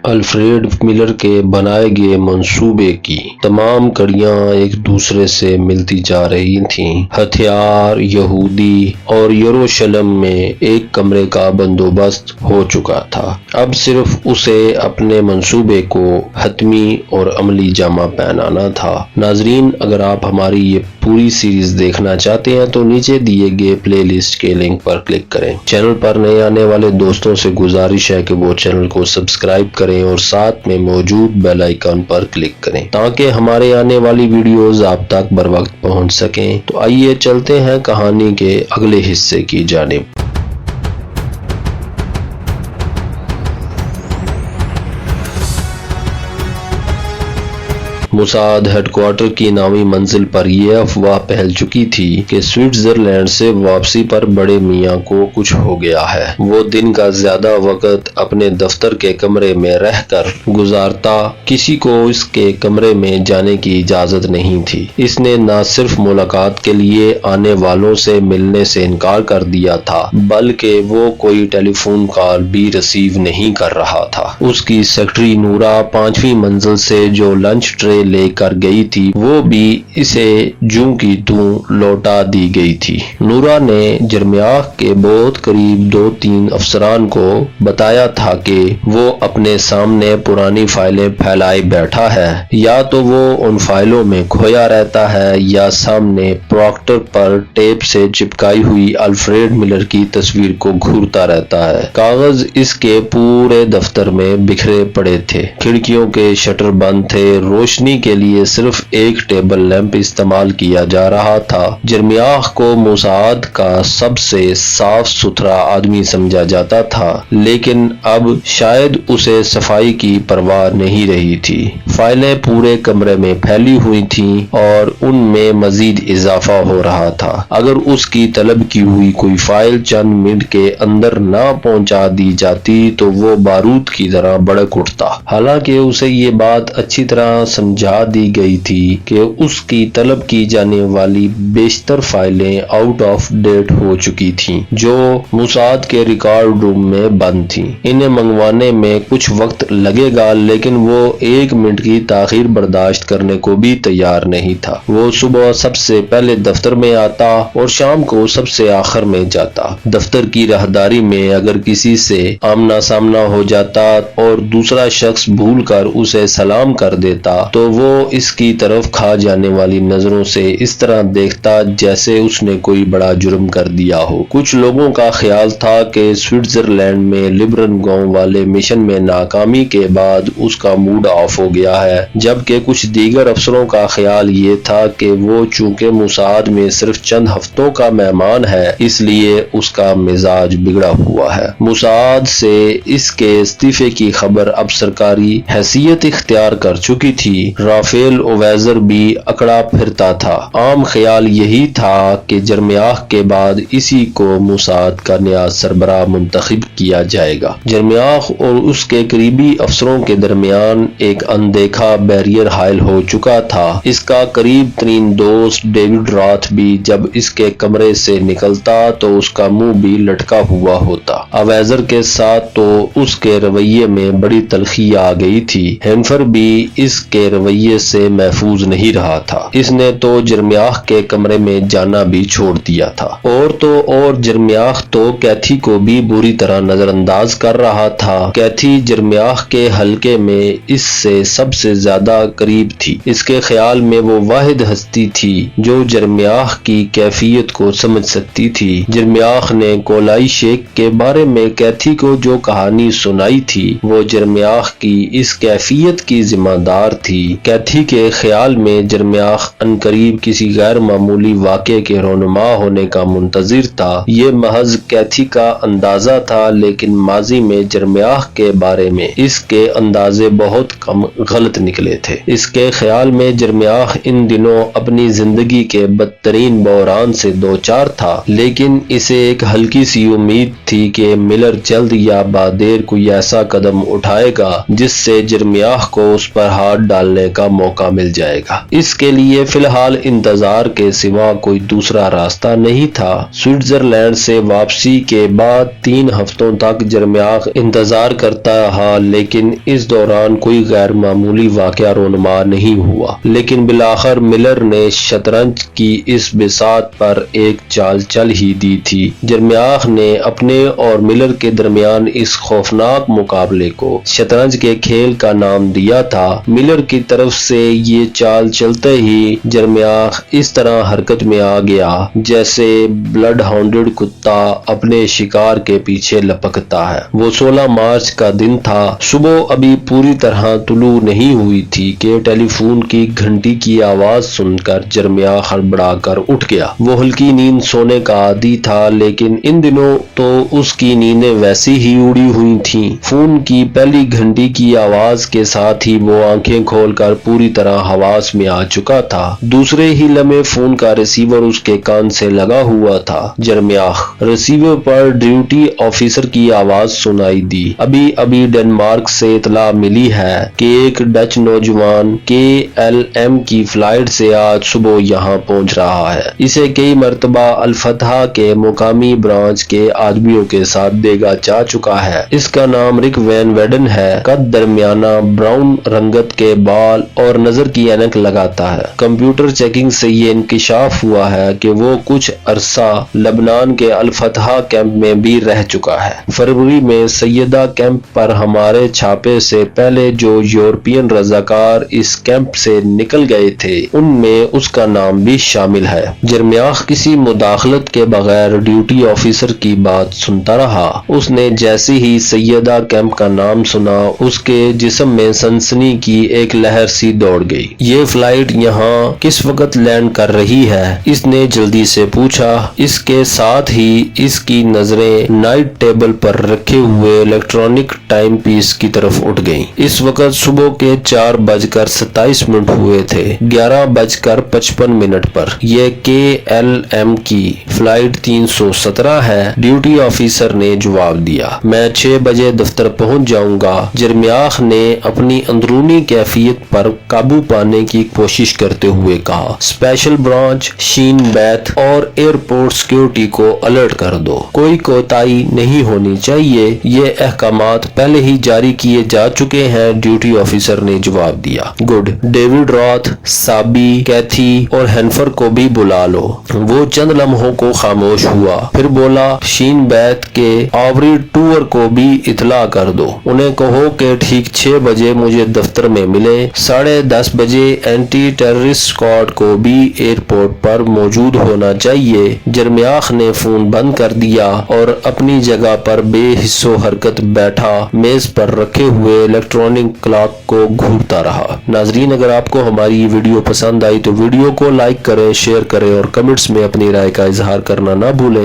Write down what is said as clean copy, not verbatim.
Alfred Miller کے بنائے گئے منصوبے کی تمام کڑیاں ایک دوسرے سے ملتی جا رہی تھیں۔ ہتھیار، یہودی اور یروشلم میں ایک کمرے کا بندوبست ہو چکا تھا۔ اب صرف اسے اپنے منصوبے کو حتمی اور عملی جامہ پہنانا تھا۔ ناظرین، اگر آپ ہماری یہ پوری سیریز دیکھنا چاہتے ہیں تو نیچے دیے گئے پلے لسٹ کے لنک پر کلک کریں۔ چینل پر نئے آنے والے دوستوں سے گزارش ہے کہ وہ چینل کو سبسکرائب کریں اور ساتھ میں موجود بیل آئیکن پر کلک کریں تاکہ ہمارے آنے والی ویڈیوز آپ تک بر وقت پہنچ سکیں۔ تو آئیے چلتے ہیں کہانی کے اگلے حصے کی جانب۔ موساد ہیڈ کوارٹر کی نامی منزل پر یہ افواہ پھیل چکی تھی کہ سوئٹزرلینڈ سے واپسی پر بڑے میاں کو کچھ ہو گیا ہے۔ وہ دن کا زیادہ وقت اپنے دفتر کے کمرے میں رہ کر گزارتا، کسی کو اس کے کمرے میں جانے کی اجازت نہیں تھی۔ اس نے نہ صرف ملاقات کے لیے آنے والوں سے ملنے سے انکار کر دیا تھا بلکہ وہ کوئی ٹیلی فون کال بھی ریسیو نہیں کر رہا تھا۔ اس کی سیکرٹری نورا 5ویں منزل سے جو لنچ ٹرے لے کر گئی تھی وہ بھی اسے جوں کی توں لوٹا دی گئی تھی۔ نورا نے جرمیاہ کے بہت قریب 2-3 افسران کو بتایا تھا کہ وہ اپنے سامنے پرانی فائلیں پھیلائے بیٹھا ہے، یا تو وہ ان فائلوں میں کھویا رہتا ہے یا سامنے پروکٹر پر ٹیپ سے چپکائی ہوئی الفریڈ ملر کی تصویر کو گھورتا رہتا ہے۔ کاغذ اس کے پورے دفتر میں بکھرے پڑے تھے، کھڑکیوں کے شٹر بند تھے، روشنی کے لیے صرف ایک ٹیبل لیمپ استعمال کیا جا رہا تھا۔ جرمیاہ کو موساد کا سب سے صاف ستھرا آدمی سمجھا جاتا تھا، لیکن اب شاید اسے صفائی کی پرواہ نہیں رہی تھی۔ فائلیں پورے کمرے میں پھیلی ہوئی تھیں اور ان میں مزید اضافہ ہو رہا تھا۔ اگر اس کی طلب کی ہوئی کوئی فائل چند منٹ کے اندر نہ پہنچا دی جاتی تو وہ بارود کی طرح بھڑک اٹھتا۔ حالانکہ اسے یہ بات اچھی طرح سمجھا دی گئی تھی کہ اس کی طلب کی جانے والی بیشتر فائلیں آؤٹ آف ڈیٹ ہو چکی تھیں جو موساد کے ریکارڈ روم میں بند تھیں۔ انہیں منگوانے میں کچھ وقت لگے گا لیکن وہ 1 منٹ کی تاخیر برداشت کرنے کو بھی تیار نہیں تھا۔ وہ صبح سب سے پہلے دفتر میں آتا اور شام کو سب سے آخر میں جاتا۔ دفتر کی راہداری میں اگر کسی سے آمنا سامنا ہو جاتا اور دوسرا شخص بھول کر اسے سلام کر دیتا تو وہ اس کی طرف کھا جانے والی نظروں سے اس طرح دیکھتا جیسے اس نے کوئی بڑا جرم کر دیا ہو۔ کچھ لوگوں کا خیال تھا کہ سوئٹزرلینڈ میں لبرن گاؤں والے مشن میں ناکامی کے بعد اس کا موڈ آف ہو گیا ہے، جبکہ کچھ دیگر افسروں کا خیال یہ تھا کہ وہ چونکہ موساد میں صرف چند ہفتوں کا مہمان ہے اس لیے اس کا مزاج بگڑا ہوا ہے۔ موساد سے اس کے استعفے کی خبر اب سرکاری حیثیت اختیار کر چکی تھی۔ رافیل اویزر بھی اکڑا پھرتا تھا۔ عام خیال یہی تھا کہ جرمیاہ کے بعد اسی کو موساد کا نیا سربراہ منتخب کیا جائے گا۔ جرمیاہ اور اس کے قریبی افسروں کے درمیان ایک اندیکھا بیریئر حائل ہو چکا تھا۔ اس کا قریب ترین دوست ڈیوڈ راتھ بھی جب اس کے کمرے سے نکلتا تو اس کا منہ بھی لٹکا ہوا ہوتا۔ اویزر کے ساتھ تو اس کے رویے میں بڑی تلخی آ گئی تھی۔ ہینفر بھی اس کے رویے سے محفوظ نہیں رہا تھا۔ اس نے تو جرمیاہ کے کمرے میں جانا بھی چھوڑ دیا تھا۔ اور جرمیاہ تو کیتھی کو بھی بری طرح نظر انداز کر رہا تھا۔ کیتھی جرمیاہ کے حلقے میں اس سے سب سے زیادہ قریب تھی۔ اس کے خیال میں وہ واحد ہستی تھی جو جرمیاہ کی کیفیت کو سمجھ سکتی تھی۔ جرمیاہ نے کولائی شیک کے بارے میں کیتھی کو جو کہانی سنائی تھی وہ جرمیاہ کی اس کیفیت کی ذمہ دار تھی۔ کیتھی کے خیال میں جرمیاہ عنقریب کسی غیر معمولی واقعے کے رونما ہونے کا منتظر تھا۔ یہ محض کیتھی کا اندازہ تھا، لیکن ماضی میں جرمیاہ کے بارے میں اس کے اندازے بہت کم غلط نکلے تھے۔ اس کے خیال میں جرمیاہ ان دنوں اپنی زندگی کے بدترین بحران سے دوچار تھا، لیکن اسے ایک ہلکی سی امید تھی کہ ملر جلد یا بعدیر کوئی ایسا قدم اٹھائے گا جس سے جرمیاہ کو اس پر ہاتھ ڈالنے ہونے کا موقع مل جائے گا۔ اس کے لیے فی الحال انتظار کے سوا کوئی دوسرا راستہ نہیں تھا۔ سوئٹزرلینڈ سے واپسی کے بعد 3 ہفتوں تک جرمیاخ انتظار کرتا رہا، لیکن اس دوران کوئی غیر معمولی واقعہ رونما نہیں ہوا۔ لیکن بالآخر ملر نے شطرنج کی اس بساط پر ایک چال چل ہی دی تھی۔ جرمیاخ نے اپنے اور ملر کے درمیان اس خوفناک مقابلے کو شطرنج کے کھیل کا نام دیا تھا۔ ملر کی طرف سے یہ چال چلتے ہی جرمیاخ اس طرح حرکت میں آ گیا جیسے بلڈ ہاؤنڈڈ کتا اپنے شکار کے پیچھے لپکتا ہے۔ وہ 16 مارچ کا دن تھا۔ صبح ابھی پوری طرح طلوع نہیں ہوئی تھی کہ ٹیلی فون کی گھنٹی کی آواز سن کر جرمیاخ ہڑبڑا کر اٹھ گیا۔ وہ ہلکی نیند سونے کا عادی تھا، لیکن ان دنوں تو اس کی نیندیں ویسی ہی اڑی ہوئی تھیں۔ فون کی پہلی گھنٹی کی آواز کے ساتھ ہی وہ آنکھیں کھول کر پوری طرح حواس میں آ چکا تھا۔ دوسرے ہی لمحے فون کا ریسیور اس کے کان سے لگا ہوا تھا۔ جرمیاخ ریسیور پر ڈیوٹی آفیسر کی آواز سنائی دی۔ ابھی ڈنمارک سے اطلاع ملی ہے کہ ایک ڈچ نوجوان KLM کی فلائٹ سے آج صبح یہاں پہنچ رہا ہے۔ اسے کئی مرتبہ الفتح کے مقامی برانچ کے آدمیوں کے ساتھ دیکھا جا چکا ہے۔ اس کا نام رک وین ویڈن ہے۔ قد درمیانہ، براؤن رنگت کے بال اور نظر کی اینک لگاتا ہے۔ کمپیوٹر چیکنگ سے یہ انکشاف ہوا ہے کہ وہ کچھ عرصہ لبنان کے الفتح کیمپ میں بھی رہ چکا ہے۔ فروری میں سیدہ کیمپ پر ہمارے چھاپے سے پہلے جو یورپین رضاکار اس کیمپ سے نکل گئے تھے ان میں اس کا نام بھی شامل ہے۔ جرمیاخ کسی مداخلت کے بغیر ڈیوٹی آفیسر کی بات سنتا رہا۔ اس نے جیسے ہی سیدہ کیمپ کا نام سنا اس کے جسم میں سنسنی کی ایک لہر سی دوڑ گئی۔ یہ فلائٹ یہاں کس وقت لینڈ کر رہی ہے؟ اس نے جلدی سے پوچھا۔ اس کے ساتھ ہی اس کی نظریں نائٹ ٹیبل پر رکھے ہوئے الیکٹرانک ٹائم پیس کی طرف اٹھ گئیں۔ اس وقت صبح کے 4:27 ہوئے تھے۔ 11:55 پر یہ KLM کی فلائٹ 317 ہے۔ ڈیوٹی آفیسر نے جواب دیا۔ میں 6 بجے دفتر پہنچ جاؤں گا۔ جرمیاخ نے اپنی اندرونی کیفیت پر قابو پانے کی کوشش کرتے ہوئے کہا۔ اسپیشل برانچ، شین بیتھ اور ایئرپورٹ سیکیورٹی کو الرٹ کر دو۔ کوئی کوتاہی نہیں ہونی چاہیے۔ یہ احکامات پہلے ہی جاری کیے جا چکے ہیں، ڈیوٹی آفیسر نے جواب دیا۔ گڈ۔ ڈیوڈ راتھ، سابی، کیتھی اور ہینفر کو بھی بلا لو۔ وہ چند لمحوں کو خاموش ہوا، پھر بولا، شین بیتھ کے آوری ٹور کو بھی اطلاع کر دو۔ انہیں کہو کہ ٹھیک 6 بجے مجھے دفتر میں ملے۔ 10:30 بجے اینٹی ٹیررسٹ اسکواڈ کو بھی ایئرپورٹ پر موجود ہونا چاہیے۔ جرمیاخ نے فون بند کر دیا اور اپنی جگہ پر بے حس و حرکت بیٹھا میز پر رکھے ہوئے الیکٹرانک کلاک کو گھورتا رہا۔ ناظرین، اگر آپ کو ہماری یہ ویڈیو پسند آئی تو ویڈیو کو لائک کریں، شیئر کریں اور کمنٹس میں اپنی رائے کا اظہار کرنا نہ بھولیں۔